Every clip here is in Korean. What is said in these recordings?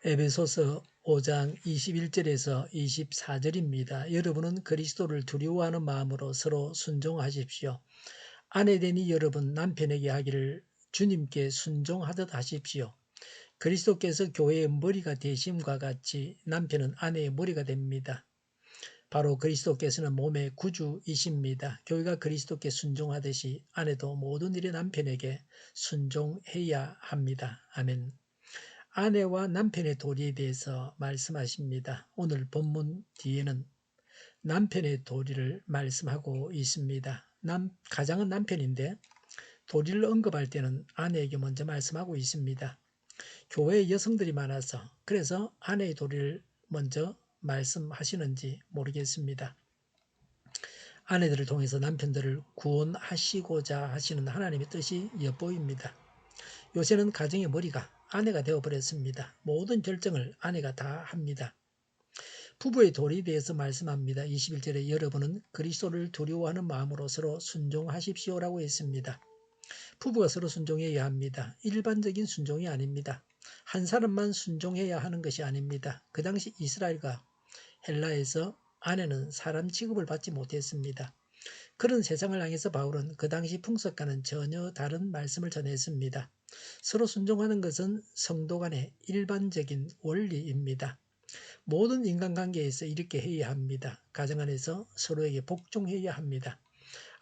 에베소서 5장 21절에서 24절입니다. 여러분은 그리스도를 두려워하는 마음으로 서로 순종하십시오. 아내되니 여러분 남편에게 하기를 주님께 순종하듯 하십시오. 그리스도께서 교회의 머리가 되심과 같이 남편은 아내의 머리가 됩니다. 바로 그리스도께서는 몸의 구주이십니다. 교회가 그리스도께 순종하듯이 아내도 모든 일에 남편에게 순종해야 합니다. 아멘. 아내와 남편의 도리에 대해서 말씀하십니다. 오늘 본문 뒤에는 남편의 도리를 말씀하고 있습니다. 가장은 남편인데 도리를 언급할 때는 아내에게 먼저 말씀하고 있습니다. 교회에 여성들이 많아서 그래서 아내의 도리를 먼저 말씀하시는지 모르겠습니다. 아내들을 통해서 남편들을 구원하시고자 하시는 하나님의 뜻이 엿보입니다. 요새는 가정의 머리가 아내가 되어버렸습니다. 모든 결정을 아내가 다 합니다. 부부의 도리에 대해서 말씀합니다. 21절에 여러분은 그리스도를 두려워하는 마음으로 서로 순종하십시오라고 했습니다. 부부가 서로 순종해야 합니다. 일반적인 순종이 아닙니다. 한 사람만 순종해야 하는 것이 아닙니다. 그 당시 이스라엘과 헬라에서 아내는 사람 취급을 받지 못했습니다. 그런 세상을 향해서 바울은 그 당시 풍속과는 전혀 다른 말씀을 전했습니다. 서로 순종하는 것은 성도 간의 일반적인 원리입니다. 모든 인간관계에서 이렇게 해야 합니다. 가정 안에서 서로에게 복종해야 합니다.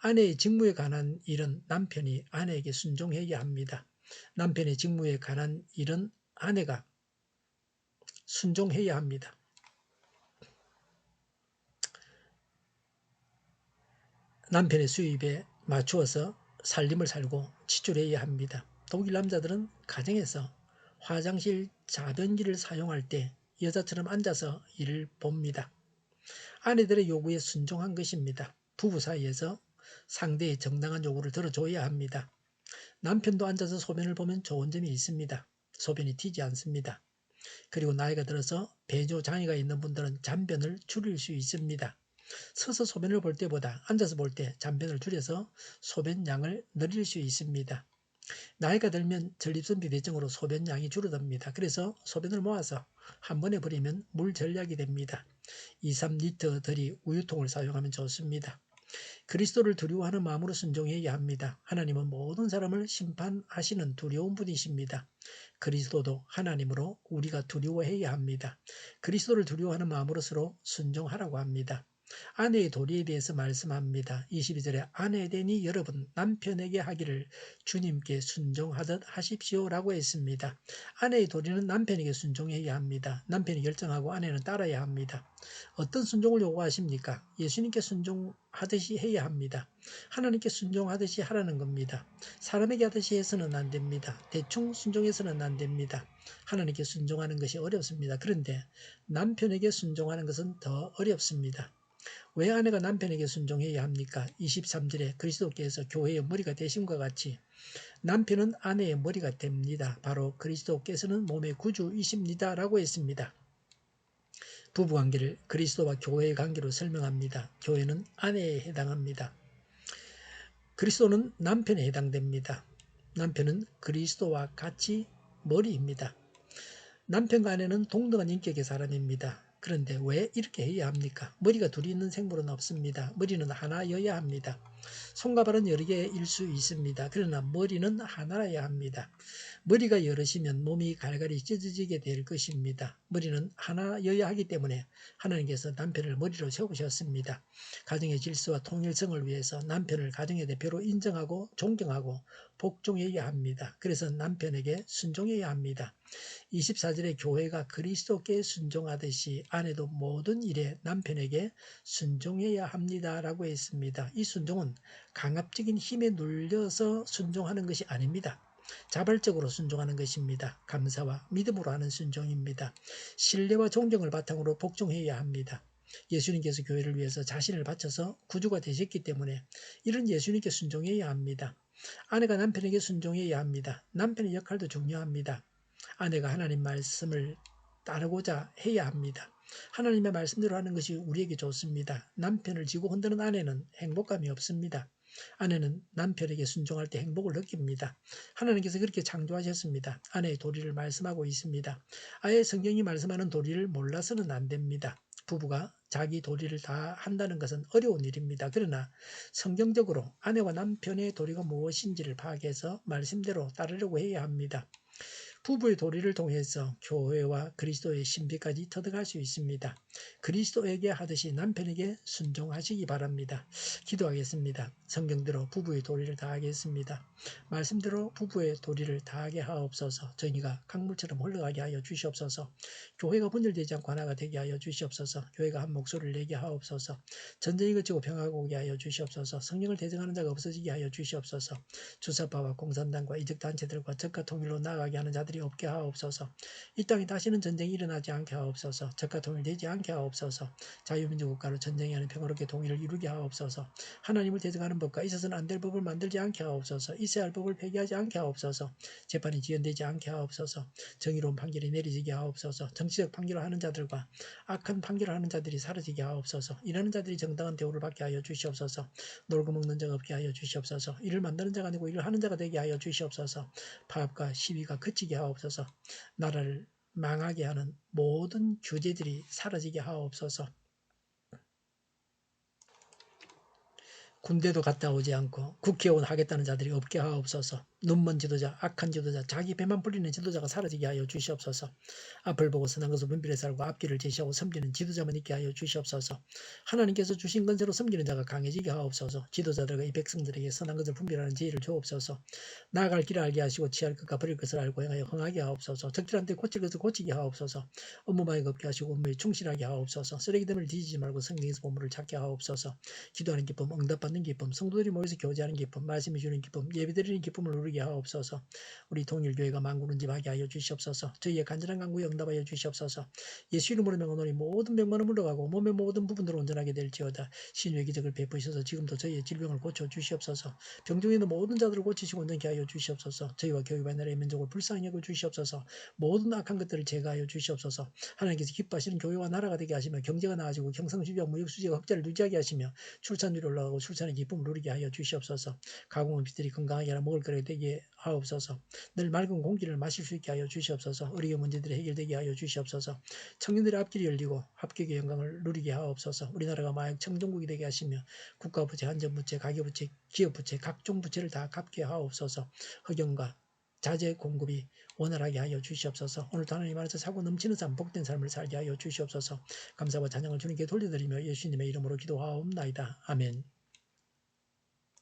아내의 직무에 관한 일은 남편이 아내에게 순종해야 합니다. 남편의 직무에 관한 일은 아내가 순종해야 합니다. 남편의 수입에 맞추어서 살림을 살고 지출해야 합니다. 독일 남자들은 가정에서 화장실 자변기를 사용할 때 여자처럼 앉아서 일을 봅니다. 아내들의 요구에 순종한 것입니다. 부부 사이에서 상대의 정당한 요구를 들어줘야 합니다. 남편도 앉아서 소변을 보면 좋은 점이 있습니다. 소변이 튀지 않습니다. 그리고 나이가 들어서 배뇨 장애가 있는 분들은 잔변을 줄일 수 있습니다. 서서 소변을 볼 때보다 앉아서 볼 때 잔변을 줄여서 소변량을 늘릴 수 있습니다. 나이가 들면 전립선 비대증으로 소변량이 줄어듭니다. 그래서 소변을 모아서 한 번에 버리면 물 전략이 됩니다. 2, 3리터들이 우유통을 사용하면 좋습니다. 그리스도를 두려워하는 마음으로 순종해야 합니다. 하나님은 모든 사람을 심판하시는 두려운 분이십니다. 그리스도도 하나님으로 우리가 두려워해야 합니다. 그리스도를 두려워하는 마음으로 서로 순종하라고 합니다. 아내의 도리에 대해서 말씀합니다. 22절에 아내 되니 여러분 남편에게 하기를 주님께 순종하듯 하십시오라고 했습니다. 아내의 도리는 남편에게 순종해야 합니다. 남편이 결정하고 아내는 따라야 합니다. 어떤 순종을 요구하십니까? 예수님께 순종하듯이 해야 합니다. 하나님께 순종하듯이 하라는 겁니다. 사람에게 하듯이 해서는 안 됩니다. 대충 순종해서는 안 됩니다. 하나님께 순종하는 것이 어렵습니다. 그런데 남편에게 순종하는 것은 더 어렵습니다. 왜 아내가 남편에게 순종해야 합니까? 23절에 그리스도께서 교회의 머리가 되심과 같이 남편은 아내의 머리가 됩니다. 바로 그리스도께서는 몸의 구주이십니다. 라고 했습니다. 부부관계를 그리스도와 교회의 관계로 설명합니다. 교회는 아내에 해당합니다. 그리스도는 남편에 해당됩니다. 남편은 그리스도와 같이 머리입니다. 남편과 아내는 동등한 인격의 사람입니다. 그런데 왜 이렇게 해야 합니까? 머리가 둘이 있는 생물은 없습니다. 머리는 하나여야 합니다. 손과 발은 여러 개일 수 있습니다. 그러나 머리는 하나여야 합니다. 머리가 여럿이면 몸이 갈갈이 찢어지게 될 것입니다. 머리는 하나여야 하기 때문에 하나님께서 남편을 머리로 세우셨습니다. 가정의 질서와 통일성을 위해서 남편을 가정의 대표로 인정하고 존경하고 복종해야 합니다. 그래서 남편에게 순종해야 합니다. 24절에 교회가 그리스도께 순종하듯이 아내도 모든 일에 남편에게 순종해야 합니다라고 했습니다. 이 순종은 강압적인 힘에 눌려서 순종하는 것이 아닙니다. 자발적으로 순종하는 것입니다. 감사와 믿음으로 하는 순종입니다. 신뢰와 존경을 바탕으로 복종해야 합니다. 예수님께서 교회를 위해서 자신을 바쳐서 구주가 되셨기 때문에 이런 예수님께 순종해야 합니다. 아내가 남편에게 순종해야 합니다. 남편의 역할도 중요합니다. 아내가 하나님 말씀을 따르고자 해야 합니다. 하나님의 말씀대로 하는 것이 우리에게 좋습니다. 남편을 지고 흔드는 아내는 행복감이 없습니다. 아내는 남편에게 순종할 때 행복을 느낍니다. 하나님께서 그렇게 창조하셨습니다. 아내의 도리를 말씀하고 있습니다. 아예 성경이 말씀하는 도리를 몰라서는 안 됩니다. 부부가 자기 도리를 다 한다는 것은 어려운 일입니다. 그러나 성경적으로 아내와 남편의 도리가 무엇인지를 파악해서 말씀대로 따르려고 해야 합니다. 부부의 도리를 통해서 교회와 그리스도의 신비까지 터득할 수 있습니다. 그리스도에게 하듯이 남편에게 순종하시기 바랍니다. 기도하겠습니다. 성경대로 부부의 도리를 다하겠습니다. 말씀대로 부부의 도리를 다하게 하옵소서. 정의가 강물처럼 흘러가게 하여 주시옵소서. 교회가 분열되지 않고 하나가 되게 하여 주시옵소서. 교회가 한 목소리를 내게 하옵소서. 전쟁이 그치고 평화가 오게 하여 주시옵소서. 성령을 대적하는 자가 없어지게 하여 주시옵소서. 주사파와 공산당과 이적단체들과 적과 통일로 나아가게 하는 자들이 없게 하옵소서. 이 땅에 다시는 전쟁이 일어나지 않게 하옵소서. 적과 통일되지 않게 하옵소서. 자유민주국가로 전쟁이 아닌 평화롭게 통일을 이루게 하옵소서. 하나님을 대적하는 법과 있어서는 안 될 법을 만들지 않게 하옵소서. 있어야 할 법을 폐기하지 않게 하옵소서. 재판이 지연되지 않게 하옵소서. 정의로운 판결이 내리지게 하옵소서. 정치적 판결을 하는 자들과 악한 판결을 하는 자들이 사라지게 하옵소서. 일하는 자들이 정당한 대우를 받게 하여 주시옵소서. 놀고 먹는 자가 없게 하여 주시옵소서. 일을 만드는 자가 아니고 일을 하는 자가 되게 하여 주시옵소서. 파업과 시위가 그치게 하옵소서. 나라를 망하게 하는 모든 규제들이 사라지게 하옵소서. 군대도 갔다 오지 않고 국회의원 하겠다는 자들이 없게 하옵소서. 눈먼 지도자, 악한 지도자, 자기 배만 불리는 지도자가 사라지게 하여 주시옵소서. 앞을 보고 선한 것을 분별해 살고 앞길을 제시하고 섬기는 지도자만 있게 하여 주시옵소서. 하나님께서 주신 건세로 섬기는 자가 강해지게 하옵소서. 지도자들과 이 백성들에게 선한 것을 분별하는 지혜를 주옵소서. 나아갈 길을 알게 하시고 취할 것과 버릴 것을 알고 행하여 흥하게 하옵소서. 적절한 때 고칠 것을 고치게 하옵소서. 업무망이 없게 하시고 업무에 충실하게 하옵소서. 쓰레기됨을 뒤지지 말고 성경에서 보물을 찾게 하옵소서. 기도하는 기쁨, 응답받는 기쁨, 성도들이 모여서 교제하는 기쁨, 말씀해 주는 기쁨, 예배드리는 기쁨을 누리게 하옵소서. 우리 통일교회가 만군은집하게 하여 주시옵소서. 저희의 간절한 간구에 응답하여 주시옵소서. 예수 이름으로 명하노니 모든 병만은 물러가고 몸의 모든 부분들을 온전하게 될지어다. 신유의 기적을 베푸셔서 지금도 저희의 질병을 고쳐 주시옵소서. 병중에 있는 모든 자들을 고치시고 온전케 하여 주시옵소서. 저희와 교회와 나라의 민족을 불쌍히 여겨 주시옵소서. 모든 악한 것들을 제거하여 주시옵소서. 하나님께서 기뻐하시는 교회와 나라가 되게 하시며 경제가 나아지고 경상수지와 무역수지가 흑자를 유지하게 하시며 출산율이 올라가고 출산의 기쁨을 누리게 하여 주시옵소서. 가공한 빛들이 건강하게 하라 먹을 거리가 되게 하옵소서. 늘 맑은 공기를 마실 수 있게 하여 주시옵소서. 의료의 문제들이 해결되게 하여 주시옵소서. 청년들의 앞길이 열리고 합격의 영광을 누리게 하옵소서. 우리나라가 마약 청정국이 되게 하시며 국가부채, 한전부채, 가계부채, 기업부채, 각종 부채를 다 갚게 하옵소서. 흑연과 자재 공급이 원활하게 하여 주시옵소서. 오늘도 하나님 안에서 사고 넘치는 삶, 복된 삶을 살게 하여 주시옵소서. 감사와 찬양을 주님께 돌려드리며 예수님의 이름으로 기도하옵나이다. 아멘.